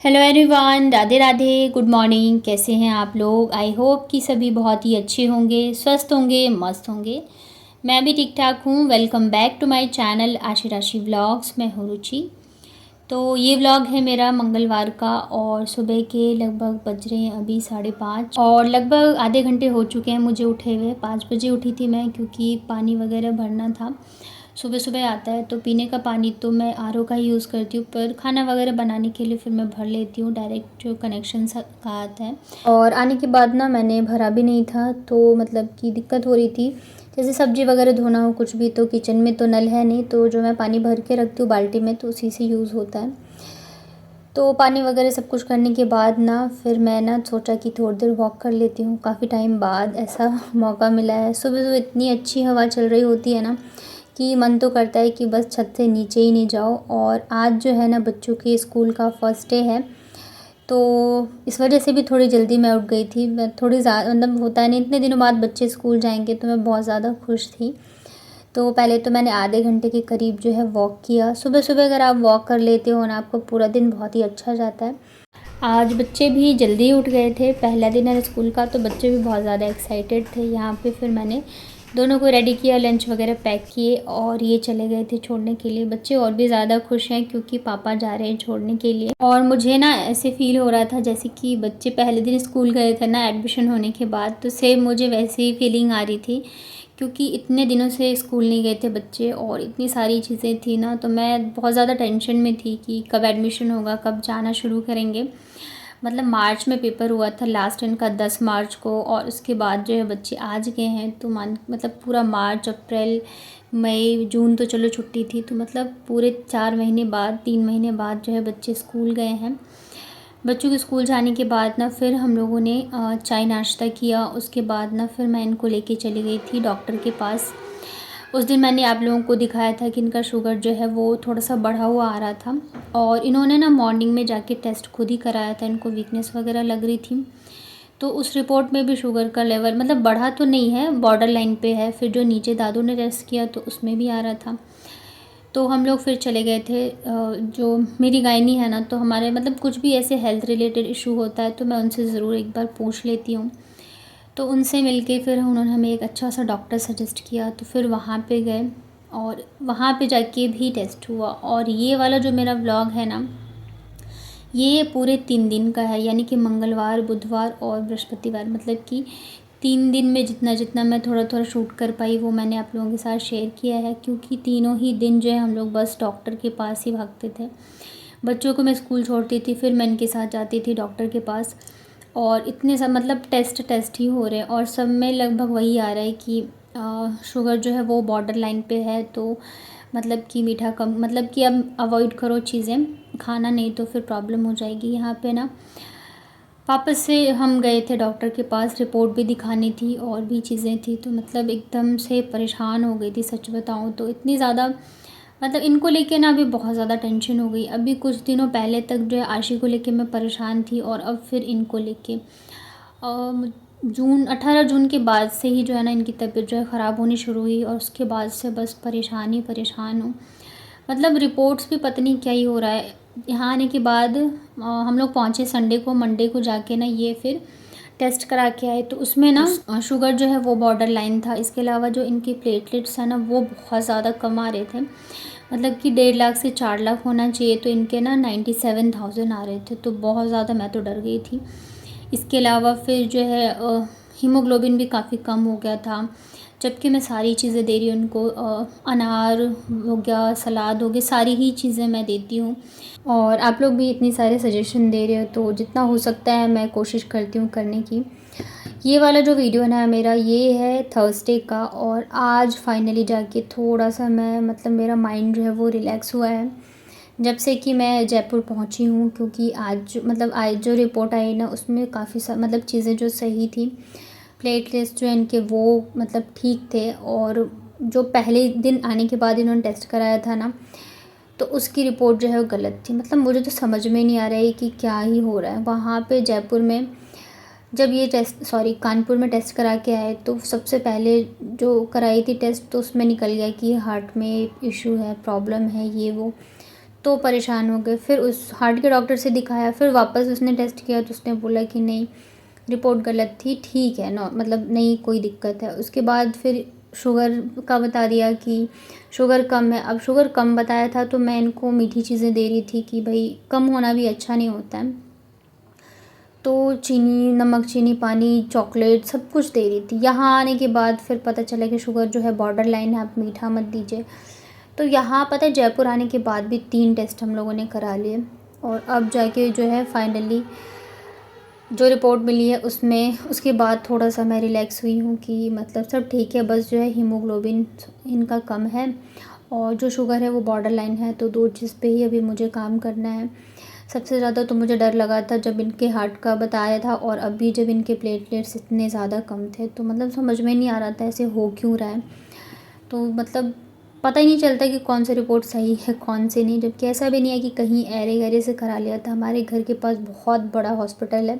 Hello everyone, Radhe Radhe, good morning. कैसे हैं आप लोग? आई होप कि सभी बहुत ही अच्छे होंगे, स्वस्थ होंगे, मस्त होंगे। मैं भी ठीक ठाक हूँ। Welcome back to my channel Aashi Rashi vlogs. मैं हूँ रुचि। तो ये व्लॉग है मेरा मंगलवार का और सुबह के लगभग बज रहे हैं अभी 5:30 और लगभग आधे घंटे हो चुके हैं मुझे उठे हुए। 5 बजे उठी थी मैं, क्योंकि पानी वगैरह भरना था। सुबह सुबह आता है तो पीने का पानी तो मैं आरओ का ही यूज़ करती हूँ, पर खाना वगैरह बनाने के लिए फिर मैं भर लेती हूँ डायरेक्ट, जो कनेक्शन का आता है। और आने के बाद ना मैंने भरा भी नहीं था, तो मतलब कि दिक्कत हो रही थी। जैसे सब्ज़ी वगैरह धोना हो कुछ भी, तो किचन में तो नल है नहीं, तो जो मैं पानी भर के रखती हूँ बाल्टी में, तो उसी से यूज़ होता है। तो पानी वगैरह सब कुछ करने के बाद ना फिर मैं ना सोचा कि थोड़ी देर वॉक कर लेती हूँ। काफ़ी टाइम बाद ऐसा मौका मिला है। सुबह सुबह इतनी अच्छी हवा चल रही होती है ना कि मन तो करता है कि बस छत से नीचे ही नहीं जाओ। और आज जो है ना बच्चों के स्कूल का फर्स्ट डे है, तो इस वजह से भी थोड़ी जल्दी मैं उठ गई थी। मैं थोड़ी ज़्यादा, मतलब होता है नहीं, इतने दिनों बाद बच्चे स्कूल जाएंगे, तो मैं बहुत ज़्यादा खुश थी। तो पहले तो मैंने आधे घंटे के करीब जो है वॉक किया। सुबह सुबह अगर आप वॉक कर लेते हो ना, आपको पूरा दिन बहुत ही अच्छा जाता है। आज बच्चे भी जल्दी उठ गए थे, पहला दिन है स्कूल का, तो बच्चे भी बहुत ज़्यादा एक्साइटेड थे। यहाँ पे फिर मैंने दोनों को रेडी किया, लंच वगैरह पैक किए और ये चले गए थे छोड़ने के लिए। बच्चे और भी ज़्यादा खुश हैं क्योंकि पापा जा रहे हैं छोड़ने के लिए। और मुझे ना ऐसे फील हो रहा था जैसे कि बच्चे पहले दिन स्कूल गए थे ना एडमिशन होने के बाद, तो सेम मुझे वैसे ही फीलिंग आ रही थी, क्योंकि इतने दिनों से स्कूल नहीं गए थे बच्चे और इतनी सारी चीज़ें थी ना, तो मैं बहुत ज़्यादा टेंशन में थी कि कब एडमिशन होगा, कब जाना शुरू करेंगे। मतलब मार्च में पेपर हुआ था लास्ट इनका 10 मार्च को, और उसके बाद जो है बच्चे आज गए हैं। तो मतलब पूरा मार्च, अप्रैल, मई, जून तो चलो छुट्टी थी, तो मतलब पूरे 4 महीने बाद, 3 महीने बाद जो है बच्चे स्कूल गए हैं। बच्चों के स्कूल जाने के बाद ना फिर हम लोगों ने चाय नाश्ता किया। उसके बाद ना फिर मैं इनको लेके चली गई थी डॉक्टर के पास। उस दिन मैंने आप लोगों को दिखाया था कि इनका शुगर जो है वो थोड़ा सा बढ़ा हुआ आ रहा था, और इन्होंने ना मॉर्निंग में जाके टेस्ट खुद ही कराया था। इनको वीकनेस वगैरह लग रही थी, तो उस रिपोर्ट में भी शुगर का लेवल मतलब बढ़ा तो नहीं है, बॉर्डर लाइन पे है। फिर जो नीचे दादू ने टेस्ट किया तो उसमें भी आ रहा था। तो हम लोग फिर चले गए थे। जो मेरी गायनी है ना, तो हमारे मतलब कुछ भी ऐसे हेल्थ रिलेटेड इशू होता है तो मैं उनसे ज़रूर एक बार पूछ लेती हूँ। तो उनसे मिलके फिर उन्होंने हमें एक अच्छा सा डॉक्टर सजेस्ट किया, तो फिर वहाँ पे गए और वहाँ पे जाके भी टेस्ट हुआ। और ये वाला जो मेरा व्लॉग है ना, ये पूरे 3 दिन का है, यानी कि मंगलवार, बुधवार और बृहस्पतिवार। मतलब कि 3 दिन में जितना जितना मैं थोड़ा थोड़ा शूट कर पाई वो मैंने आप लोगों के साथ शेयर किया है, क्योंकि तीनों ही दिन जो है हम लोग बस डॉक्टर के पास ही भागते थे। बच्चों को मैं स्कूल छोड़ती थी, फिर मैं इनके साथ जाती थी डॉक्टर के पास। और इतने सब मतलब टेस्ट ही हो रहे हैं, और सब में लगभग वही आ रहा है कि शुगर जो है वो बॉर्डर लाइन पे है। तो मतलब कि मीठा कम, मतलब कि अब अवॉइड करो चीज़ें, खाना नहीं तो फिर प्रॉब्लम हो जाएगी। यहाँ पे ना वापस से हम गए थे डॉक्टर के पास, रिपोर्ट भी दिखानी थी और भी चीज़ें थी, तो मतलब एकदम से परेशान हो गई थी सच बताऊँ तो। इतनी ज़्यादा मतलब इनको लेके ना अभी बहुत ज़्यादा टेंशन हो गई। अभी कुछ दिनों पहले तक जो है आशी को लेके मैं परेशान थी, और अब फिर इनको लेके जून 18 जून के बाद से ही जो है ना इनकी तबीयत जो है ख़राब होनी शुरू हुई, और उसके बाद से बस परेशान ही परेशान हूँ। मतलब रिपोर्ट्स भी पता नहीं क्या ही हो रहा है। यहाँ आने के बाद हम लोग पहुँचे संडे को, मंडे को जाके ना ये फिर टेस्ट करा के आए, तो उसमें ना शुगर जो है वो बॉर्डर लाइन था। इसके अलावा जो इनके प्लेटलेट्स हैं ना वो बहुत ज़्यादा कम आ रहे थे। मतलब कि 1.5 लाख से 4 लाख होना चाहिए, तो इनके ना 97,000 आ रहे थे, तो बहुत ज़्यादा मैं तो डर गई थी। इसके अलावा फिर जो है हीमोग्लोबिन भी काफ़ी कम हो गया था, जबकि मैं सारी चीज़ें दे रही हूँ उनको। अनार हो गया, सलाद हो गया, सारी ही चीज़ें मैं देती हूँ। और आप लोग भी इतनी सारे सजेशन दे रहे हो, तो जितना हो सकता है मैं कोशिश करती हूँ करने की। ये वाला जो वीडियो है ना मेरा, ये है थर्सडे का, और आज फाइनली जाके थोड़ा सा मैं मतलब मेरा माइंड जो है वो रिलैक्स हुआ है जब से कि मैं जयपुर पहुंची हूँ। क्योंकि आज जो रिपोर्ट आई ना उसमें काफ़ी मतलब चीज़ें जो सही थी, प्लेटलेट्स जो इनके वो मतलब ठीक थे, और जो पहले दिन आने के बाद इन्होंने टेस्ट कराया था ना, तो उसकी रिपोर्ट जो है वो गलत थी। मतलब मुझे तो समझ में नहीं आ रहा है कि क्या ही हो रहा है। वहाँ पे जयपुर में जब ये टेस्ट, सॉरी कानपुर में टेस्ट करा के आए, तो सबसे पहले जो कराई थी टेस्ट, तो उसमें निकल गया कि हार्ट में इशू है, प्रॉब्लम है, ये वो। तो परेशान हो गए। फिर उस हार्ट के डॉक्टर से दिखाया, फिर वापस उसने टेस्ट किया तो उसने बोला कि नहीं, रिपोर्ट गलत थी, ठीक है, नो मतलब नहीं कोई दिक्कत है। उसके बाद फिर शुगर का बता दिया कि शुगर कम है। अब शुगर कम बताया था तो मैं इनको मीठी चीज़ें दे रही थी कि भाई कम होना भी अच्छा नहीं होता है, तो चीनी, नमक, चीनी, पानी, चॉकलेट सब कुछ दे रही थी। यहाँ आने के बाद फिर पता चला कि शुगर जो है बॉर्डर लाइन है, आप मीठा मत दीजिए। तो यहाँ पता है जयपुर आने के बाद भी 3 टेस्ट हम लोगों ने करा लिए, और अब जाके जो है फाइनली जो रिपोर्ट मिली है उसमें, उसके बाद थोड़ा सा मैं रिलैक्स हुई हूँ कि मतलब सब ठीक है, बस जो है हीमोग्लोबिन इनका कम है और जो शुगर है वो बॉर्डर लाइन है। तो 2 चीज़ पे ही अभी मुझे काम करना है। सबसे ज़्यादा तो मुझे डर लगा था जब इनके हार्ट का बताया था, और अभी जब इनके प्लेटलेट्स इतने ज़्यादा कम थे तो मतलब समझ में नहीं आ रहा था ऐसे हो क्यों रहा है। तो मतलब पता ही नहीं चलता कि कौन सी रिपोर्ट सही है कौन सी नहीं, जबकि ऐसा भी नहीं है कि कहीं ऐरे गैरे से करा लिया था। हमारे घर के पास बहुत बड़ा हॉस्पिटल है,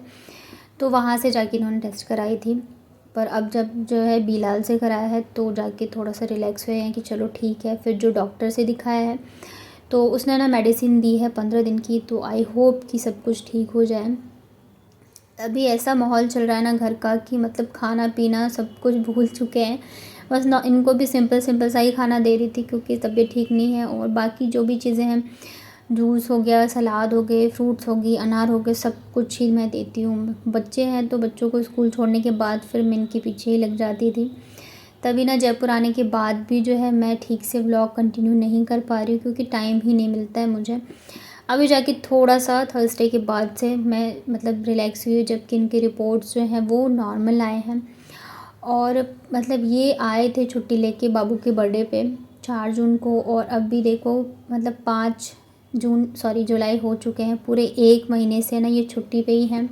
तो वहाँ से जाके इन्होंने टेस्ट कराई थी। पर अब जब जो है बिलाल से कराया है तो जाके थोड़ा सा रिलैक्स हुए हैं कि चलो ठीक है। फिर जो डॉक्टर से दिखाया है तो उसने ना मेडिसिन दी है 15 दिन की, तो आई होप कि सब कुछ ठीक हो जाए। अभी ऐसा माहौल चल रहा है ना घर का कि मतलब खाना पीना सब कुछ भूल चुके हैं। बस ना इनको भी सिंपल सिंपल सा ही खाना दे रही थी क्योंकि तबीयत ठीक नहीं है, और बाकी जो भी चीज़ें हैं, जूस हो गया, सलाद हो गए, फ्रूट्स हो गई, अनार हो गए, सब कुछ ही मैं देती हूँ। बच्चे हैं तो बच्चों को स्कूल छोड़ने के बाद फिर मैं इनके पीछे ही लग जाती थी। तभी ना जयपुर आने के बाद भी जो है मैं ठीक से व्लॉग कंटिन्यू नहीं कर पा रही हूँ क्योंकि टाइम ही नहीं मिलता है मुझे। अभी जाके थोड़ा सा थर्सडे के बाद से मैं मतलब रिलैक्स हुई हूँ, जबकि इनके रिपोर्ट्स जो हैं वो नॉर्मल आए हैं। और मतलब ये आए थे छुट्टी लेके बाबू के बर्थडे पे 4 जून को, और अब भी देखो मतलब 5 जून सॉरी जुलाई हो चुके हैं, पूरे 1 महीने से ना ये छुट्टी पे ही हैं।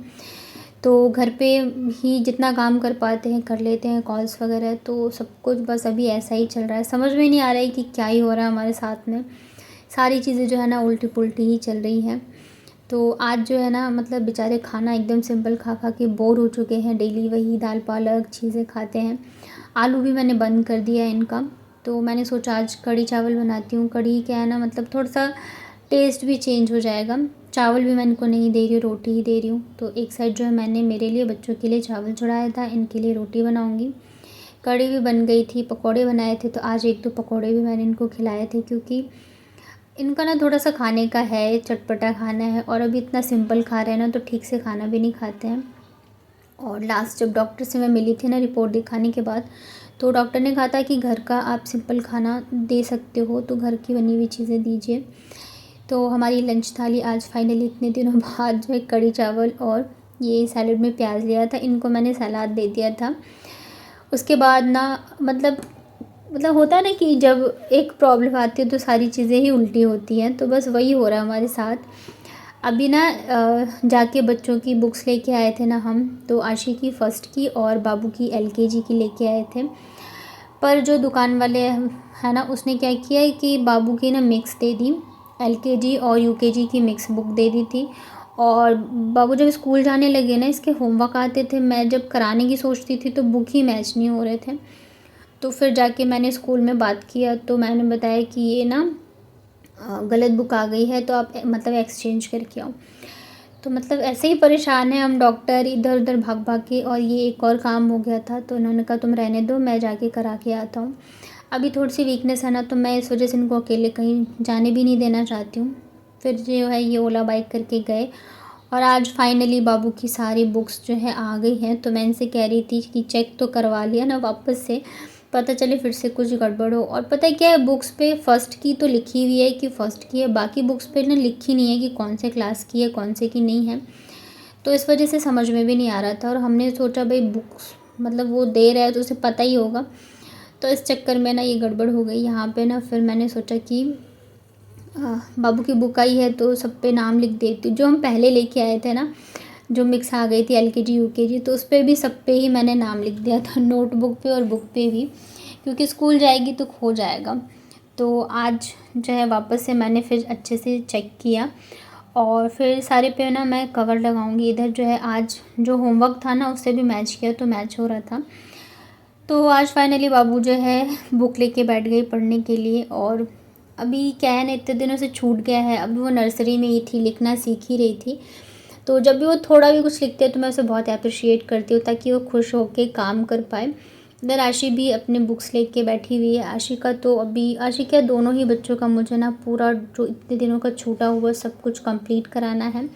तो घर पे ही जितना काम कर पाते हैं कर लेते हैं, कॉल्स वगैरह, तो सब कुछ बस अभी ऐसा ही चल रहा है। समझ में नहीं आ रहा है कि क्या ही हो रहा है हमारे साथ में। सारी चीज़ें जो है ना उल्टी पुल्टी ही चल रही हैं। तो आज जो है ना मतलब बेचारे खाना एकदम सिंपल खा खा के बोर हो चुके हैं, डेली वही दाल पालक चीज़ें खाते हैं। आलू भी मैंने बंद कर दिया है इनका। तो मैंने सोचा आज कढ़ी चावल बनाती हूँ। कढ़ी क्या है ना मतलब थोड़ा सा टेस्ट भी चेंज हो जाएगा। चावल भी मैं इनको नहीं दे रही हूँ, रोटी ही दे रही हूँ। तो एक साइड जो है मैंने मेरे लिए बच्चों के लिए चावल चढ़ाया था, इनके लिए रोटी बनाऊँगी। कढ़ी भी बन गई थी, पकौड़े बनाए थे, तो आज 1-2 पकौड़े भी मैंने इनको खिलाए थे क्योंकि इनका ना थोड़ा सा खाने का है, चटपटा खाना है, और अभी इतना सिंपल खा रहे हैं ना तो ठीक से खाना भी नहीं खाते हैं। और लास्ट जब डॉक्टर से मैं मिली थी ना रिपोर्ट दिखाने के बाद, तो डॉक्टर ने कहा था कि घर का आप सिंपल खाना दे सकते हो तो घर की बनी हुई चीज़ें दीजिए। तो हमारी लंच थाली आज फाइनली इतने दिनों बाद जो है कढ़ी चावल और ये सैलेड में प्याज लिया था, इनको मैंने सलाद दे दिया था। उसके बाद ना मतलब होता है ना कि जब एक प्रॉब्लम आती है तो सारी चीज़ें ही उल्टी होती हैं, तो बस वही हो रहा है हमारे साथ। अभी ना जाके बच्चों की बुक्स लेके आए थे ना हम, तो आशी की फ़र्स्ट की और बाबू की एलकेजी की लेके आए थे। पर जो दुकान वाले है ना उसने क्या किया है कि बाबू की ना मिक्स दे दी, एलकेजी और यूकेजी की मिक्स बुक दे दी थी। और बाबू जब स्कूल जाने लगे ना इसके होमवर्क आते थे, मैं जब कराने की सोचती थी तो बुक ही मैच नहीं हो रहे थे। तो फिर जाके मैंने स्कूल में बात किया तो मैंने बताया कि ये ना गलत बुक आ गई है, तो आप मतलब एक्सचेंज करके आओ। तो मतलब ऐसे ही परेशान हैं हम डॉक्टर इधर उधर भाग भाग के, और ये एक और काम हो गया था तो इन्होंने कहा तुम रहने दो, मैं जाके करा के आता हूँ। अभी थोड़ी सी वीकनेस है ना तो मैं इस वजह से इनको अकेले कहीं जाने भी नहीं देना चाहती हूँ। फिर जो है ये ओला बाइक करके गए, और आज फाइनली बाबू की सारी बुक्स जो है आ गई हैं। तो मैं इनसे कह रही थी कि चेक तो करवा लिया ना वापस से, पता चले फिर से कुछ गड़बड़ हो। और पता है क्या है, बुक्स पे फ़र्स्ट की तो लिखी हुई है कि फ़र्स्ट की है, बाकी बुक्स पे ना लिखी नहीं है कि कौन से क्लास की है कौन से की नहीं है। तो इस वजह से समझ में भी नहीं आ रहा था, और हमने सोचा भाई बुक्स मतलब वो दे रहा है तो उसे पता ही होगा। तो इस चक्कर में ना ये गड़बड़ हो गई यहाँ पे ना। फिर मैंने सोचा कि बाबू की बुक आई है तो सब पे नाम लिख देती हूँ। जो हम पहले लेके आए थे ना, जो मिक्स आ गई थी एलकेजी यूकेजी, तो उस पर भी सब पे ही मैंने नाम लिख दिया था, नोटबुक पे और बुक पे भी, क्योंकि स्कूल जाएगी तो खो जाएगा। तो आज जो है वापस से मैंने फिर अच्छे से चेक किया, और फिर सारे पे ना मैं कवर लगाऊंगी। इधर जो है आज जो होमवर्क था ना उससे भी मैच किया तो मैच हो रहा था। तो आज फाइनली बाबू जो है बुक लेके बैठ गई पढ़ने के लिए, और अभी क्या है ना, इतने दिनों से छूट गया है। अभी वो नर्सरी में ही थी, लिखना सीख ही रही थी। तो जब भी वो थोड़ा भी कुछ लिखते हैं तो मैं उसे बहुत अप्रिशिएट करती हूँ, ताकि वो खुश होके काम कर पाए। इधर आशी भी अपने बुक्स लेके बैठी हुई है। आशिका तो अभी, आशिका दोनों ही बच्चों का मुझे ना पूरा जो इतने दिनों का छूटा हुआ सब कुछ कंप्लीट कराना है।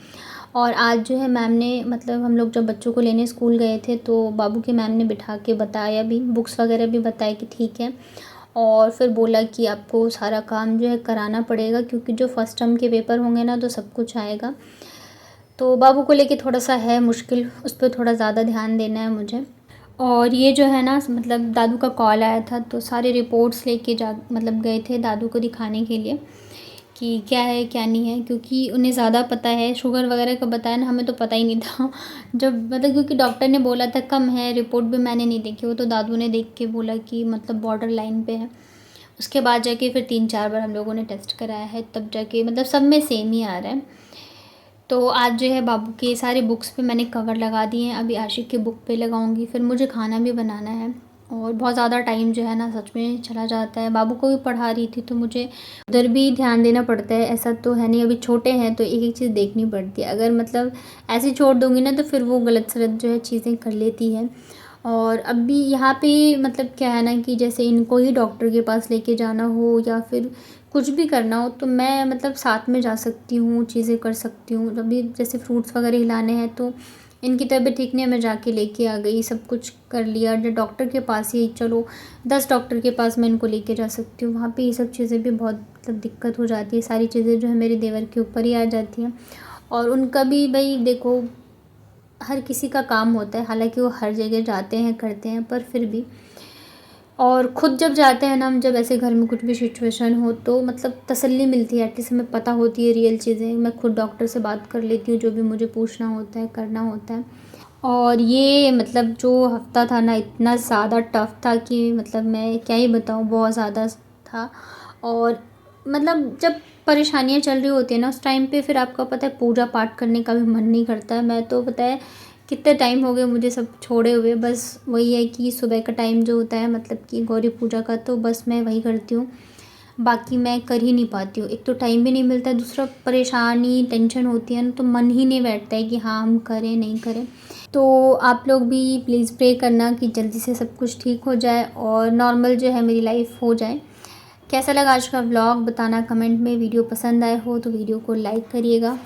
और आज जो है मैम ने, मतलब हम लोग जब बच्चों को लेने स्कूल गए थे तो बाबू की मैम ने बिठा के बताया भी, बुक्स वगैरह भी बताया कि ठीक है। और फिर बोला कि आपको सारा काम जो है कराना पड़ेगा, क्योंकि जो फर्स्ट टर्म के पेपर होंगे ना तो सब कुछ आएगा। तो बाबू को लेके थोड़ा सा है मुश्किल, उस पर थोड़ा ज़्यादा ध्यान देना है मुझे। और ये जो है ना, मतलब दादू का कॉल आया था तो सारे रिपोर्ट्स लेके जा, मतलब गए थे दादू को दिखाने के लिए कि क्या है क्या नहीं है, क्योंकि उन्हें ज़्यादा पता है। शुगर वगैरह का बताया ना, हमें तो पता ही नहीं था जब, मतलब क्योंकि डॉक्टर ने बोला था कम है, रिपोर्ट भी मैंने नहीं देखी, वो तो दादू ने देख के बोला कि मतलब बॉर्डर लाइन पे है। उसके बाद जाके फिर 3-4 बार हम लोगों ने टेस्ट कराया है, तब जाके मतलब सब में सेम ही आ रहा है। तो आज जो है बाबू के सारे बुक्स पे मैंने कवर लगा दिए हैं, अभी आशिक के बुक पे लगाऊंगी। फिर मुझे खाना भी बनाना है और बहुत ज़्यादा टाइम जो है ना सच में चला जाता है। बाबू को भी पढ़ा रही थी तो मुझे उधर भी ध्यान देना पड़ता है। ऐसा तो है नहीं, अभी छोटे हैं तो एक एक चीज़ देखनी पड़ती है। अगर मतलब ऐसे छोड़ दूँगी ना तो फिर वो गलत सलत जो है चीज़ें कर लेती है। और अभी यहाँ पे मतलब क्या है ना कि जैसे इनको ही डॉक्टर के पास लेके जाना हो या फिर कुछ भी करना हो तो मैं मतलब साथ में जा सकती हूँ, चीज़ें कर सकती हूँ। अभी जैसे फ्रूट्स वगैरह हिलाने हैं तो इनकी तबीयत ठीक नहीं है, मैं जाके लेके आ गई, सब कुछ कर लिया। जो डॉक्टर के पास ही चलो 10 डॉक्टर के पास मैं इनको लेके जा सकती हूँ, वहाँ पे ये सब चीज़ें भी बहुत मतलब दिक्कत हो जाती है। सारी चीज़ें जो है मेरे देवर के ऊपर ही आ जाती हैं। और उनका भी भाई देखो, हर किसी का काम होता है, हालांकि वो हर जगह जाते हैं करते हैं, पर फिर भी। और ख़ुद जब जाते हैं ना हम, जब ऐसे घर में कुछ भी सिचुएशन हो तो मतलब तसल्ली मिलती है, एटलीस्ट हमें पता होती है रियल चीज़ें। मैं खुद डॉक्टर से बात कर लेती हूँ, जो भी मुझे पूछना होता है करना होता है। और ये मतलब जो हफ़्ता था ना इतना ज़्यादा टफ़ था कि मतलब मैं क्या ही बताऊँ, बहुत ज़्यादा था। और मतलब जब परेशानियाँ चल रही होती हैं ना उस टाइम पे, फिर आपका पता है पूजा पाठ करने का भी मन नहीं करता है। मैं तो पता है कितने टाइम हो गए मुझे सब छोड़े हुए, बस वही है कि सुबह का टाइम जो होता है मतलब कि गौरी पूजा का, तो बस मैं वही करती हूँ। बाकी मैं कर ही नहीं पाती हूँ, एक तो टाइम भी नहीं मिलता है, दूसरा परेशानी टेंशन होती है ना, तो मन ही नहीं बैठता है कि हाँ हम करें नहीं करें। तो आप लोग भी प्लीज़ प्रे करना कि जल्दी से सब कुछ ठीक हो जाए और नॉर्मल जो है मेरी लाइफ हो जाए। कैसा लगा आज का व्लॉग बताना कमेंट में। वीडियो पसंद आए हो तो वीडियो को लाइक करिएगा।